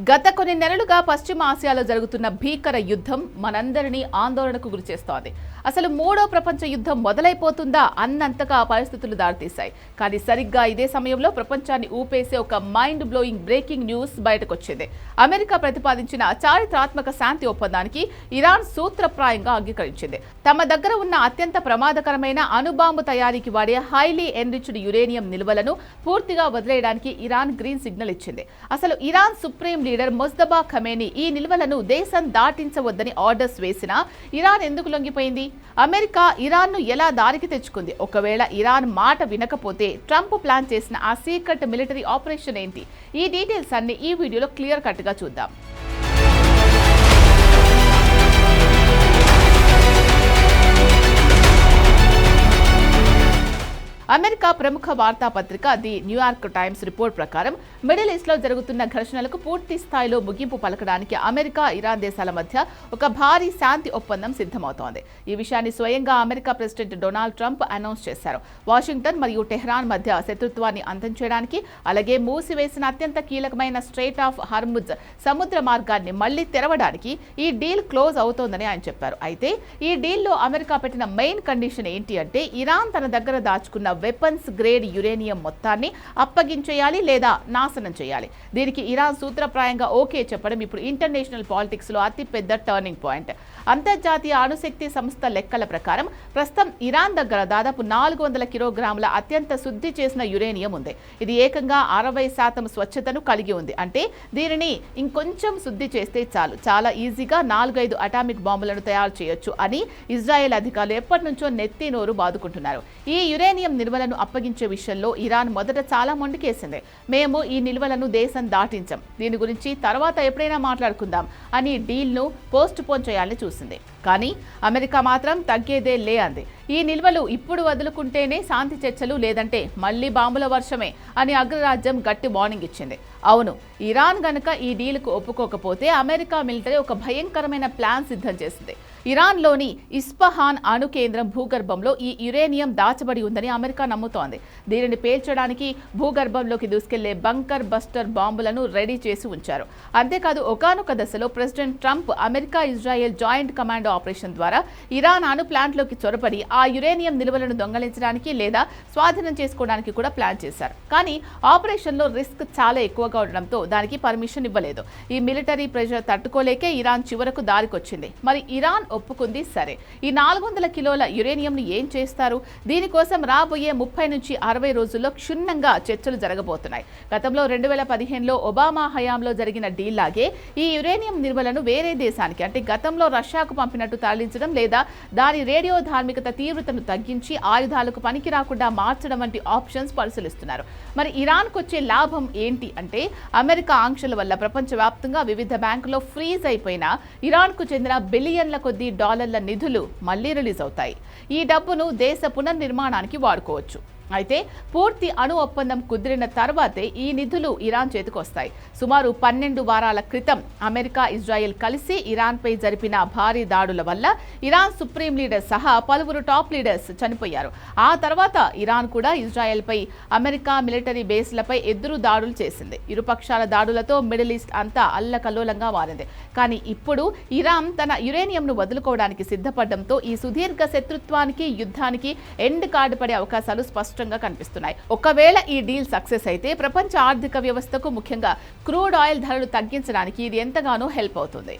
గత కొన్ని నెలలుగా పశ్చిమ ఆసియాలో జరుగుతున్న భీకర యుద్ధం మనందరినీ ఆందోళనకు గురిచేస్తోంది. అసలు మూడో ప్రపంచ యుద్ధం మొదలైపోతుందా అన్నంతగా పరిస్థితులు దారితీశాయి. కానీ సరిగ్గా ఇదే సమయంలో ప్రపంచాన్ని ఊపేసే ఒక మైండ్ బ్లోయింగ్ బ్రేకింగ్ న్యూస్ బయటకొచ్చింది. అమెరికా ప్రతిపాదించిన చారిత్రాత్మక శాంతి ఒప్పందానికి ఇరాన్ సూత్రప్రాయంగా అంగీకరించింది. తమ దగ్గర ఉన్న అత్యంత ప్రమాదకరమైన అణుబాంబు తయారీకి వాడే హైలీ ఎన్రిచ్డ్ యురేనియం నిల్వలను పూర్తిగా వదిలేయడానికి ఇరాన్ గ్రీన్ సిగ్నల్ ఇచ్చింది. అసలు ఇరాన్ సుప్రీం లీడర్ ముజ్తబా ఖమేనీ ఈ నిల్వలను దేశం దాటించవద్దని ఆర్డర్స్ వేసినా ఇరాన్ ఎందుకు లొంగిపోయింది? అమెరికా ఇరాన్ను ఎలా దారికి తెచ్చుకుంది? ఒకవేళ ఇరాన్ మాట వినకపోతే ట్రంప్ ప్లాన్ చేసిన ఆ సీక్రెట్ మిలిటరీ ఆపరేషన్ ఏంటి? ఈ డీటెయిల్స్ అన్ని ఈ వీడియోలో క్లియర్ కట్ గా చూద్దాం. అమెరికా ప్రముఖ వార్తాపత్రిక ది న్యూయార్క్ టైమ్స్ రిపోర్ట్ ప్రకారం మిడిల్ ఈస్ట్ లో జరుగుతున్న ఘర్షణలకు పూర్తి స్థాయిలో ముగింపు పలకడానికి అమెరికా ఇరాన్ దేశాల మధ్య ఒక భారీ శాంతి ఒప్పందం సిద్ధమవుతోంది. ఈ విషయాన్ని స్వయంగా America president Donald Trump announce చేశారు. వాషింగ్టన్ మరియు టెహ్రాన్ మధ్య శత్రుత్వాన్ని అంతం చేయడానికి, అలాగే మూసివేసిన అత్యంత కీలకమైన స్ట్రెయిట్ ఆఫ్ హార్ముజ్ సముద్ర మార్గాన్ని మళ్లీ తెరవడానికి ఈ డీల్ క్లోజ్ అవుతోందని ఆయన చెప్పారు. అయితే ఈ డీల్లో అమెరికా పెట్టిన మెయిన్ కండిషన్ ఏంటి అంటే ఇరాన్ తన దగ్గర దాచుకున్న వెపన్స్ గ్రేడ్ యురేనియం మొత్తాన్ని అప్పగించేయాలి లేదా నాశనం చేయాలి. దీనికి ఇరాన్ సూత్రప్రాయంగా ఓకే చెప్పడం ఇప్పుడు ఇంటర్నేషనల్ పాలిటిక్స్ లో అతిపెద్ద టర్నింగ్ పాయింట్. అంతర్జాతీయ అణుశక్తి సంస్థ లెక్కల ప్రకారం ప్రస్తుతం ఇరాన్ దగ్గర దాదాపు 400 కిలోగ్రాముల అత్యంత శుద్ధి చేసిన యురేనియం ఉంది. ఇది ఏకంగా 60% స్వచ్ఛతను కలిగి ఉంది. అంటే దీనిని ఇంకొంచెం శుద్ధి చేస్తే చాలు, చాలా ఈజీగా 4-5 అటామిక్ బాంబులను తయారు చేయొచ్చు అని ఇజ్రాయెల్ అధికారులు ఎప్పటి నుంచో నెత్తి నోరు బాదుకుంటున్నారు. ఈ యురేనియం నిల్వలను అప్పగించే విషయంలో ఇరాన్ మొదట చాలా మొండికేసింది. మేము ఈ నిల్వలను దేశం దాటించాం, దీని గురించి తర్వాత ఎప్పుడైనా మాట్లాడుకుందాం అని డీల్ను పోస్ట్ పోన్ చేయాలని చూసింది. కానీ అమెరికా మాత్రం తగ్గేదే లే అంది. ఈ నిల్వలు ఇప్పుడు వదులుకుంటేనే శాంతి చర్చలు, లేదంటే మళ్లీ బాంబుల వర్షమే అని అగ్రరాజ్యం గట్టి వార్నింగ్ ఇచ్చింది. అవును, ఇరాన్ గనక ఈ డీల్కు ఒప్పుకోకపోతే అమెరికా మిలిటరీ ఒక భయంకరమైన ప్లాన్ సిద్ధం చేసింది. ఇరాన్లోని ఇస్ఫహాన్ అణు కేంద్రం భూగర్భంలో ఈ యురేనియం దాచబడి ఉందని అమెరికా నమ్ముతోంది. దీనిని పేల్చడానికి భూగర్భంలోకి దూసుకెళ్లే బంకర్ బస్టర్ బాంబులను రెడీ చేసి ఉంచారు. అంతేకాదు ఒకానొక దశలో president Trump America Israel joint commando operation ద్వారా ఇరాన్ అణు ప్లాంట్లోకి చొరబడి ఆ యురేనియం నిల్వలను దొంగలించడానికి లేదా స్వాధీనం చేసుకోవడానికి కూడా ప్లాన్ చేశారు. కానీ ఆపరేషన్లో రిస్క్ చాలా ఎక్కువగా ఉండడంతో దానికి పర్మిషన్ ఇవ్వలేదు. ఈ మిలిటరీ ప్రెషర్ తట్టుకోలేకే ఇరాన్ చివరకు దారికొచ్చింది. మరి ఇరాన్ ఒప్పుకుంది సరే, ఈ 400 కిలోల యురేనియంను ఏం చేస్తారు? దీనికోసం రాబోయే 30 నుంచి 60 రోజుల్లో క్షుణ్ణంగా చర్చలు జరగబోతున్నాయి. గతంలో 2015లో ఒబామా హయాంలో జరిగిన డీల్ లాగే ఈ యురేనియం నిల్వలను వేరే దేశానికి, అంటే గతంలో రష్యాకు పంపినట్టు తరలించడం లేదా దాని రేడియో ధార్మికత తీవ్రతను తగ్గించి ఆయుధాలకు పనికి రాకుండా మార్చడం వంటి ఆప్షన్స్ పరిశీలిస్తున్నారు. మరి ఇరాన్కు వచ్చే లాభం ఏంటి అంటే అమెరికా ఆంక్షల వల్ల ప్రపంచవ్యాప్తంగా వివిధ బ్యాంకుల్లో ఫ్రీజ్ అయిపోయిన ఇరాన్కు చెందిన బిలియన్ల కొద్ది డాలర్ల నిధులు మళ్లీ రిలీజ్ అవుతాయి. ఈ డబ్బును దేశ పునర్నిర్మాణానికి వాడుకోవచ్చు. అయితే పూర్తి అణు ఒప్పందం కుదిరిన తర్వాతే ఈ నిధులు ఇరాన్ చేతికి వస్తాయి. సుమారు 12 వారాల క్రితం అమెరికా ఇజ్రాయెల్ కలిసి ఇరాన్పై జరిపిన భారీ దాడుల వల్ల ఇరాన్ సుప్రీం లీడర్ సహా పలువురు టాప్ లీడర్స్ చనిపోయారు. ఆ తర్వాత ఇరాన్ కూడా ఇజ్రాయెల్పై అమెరికా మిలిటరీ బేస్లపై ఎదురు దాడులు చేసింది. ఇరుపక్షాల దాడులతో మిడిల్ ఈస్ట్ అంతా అల్లకల్లోలంగా మారింది. కానీ ఇప్పుడు ఇరాన్ తన యురేనియంను వదులుకోవడానికి సిద్ధపడడంతో ఈ సుదీర్ఘ శత్రుత్వానికి, యుద్ధానికి ఎండ్ కార్డు పడే అవకాశాలు స్పష్టంగా కనిపిస్తున్నాయి. ఒకవేళ ఈ డీల్ సక్సెస్ అయితే ప్రపంచ ఆర్థిక వ్యవస్థకు, ముఖ్యంగా క్రూడ్ ఆయిల్ ధరలు తగ్గించడానికి ఇది ఎంతగానో హెల్ప్ అవుతుంది.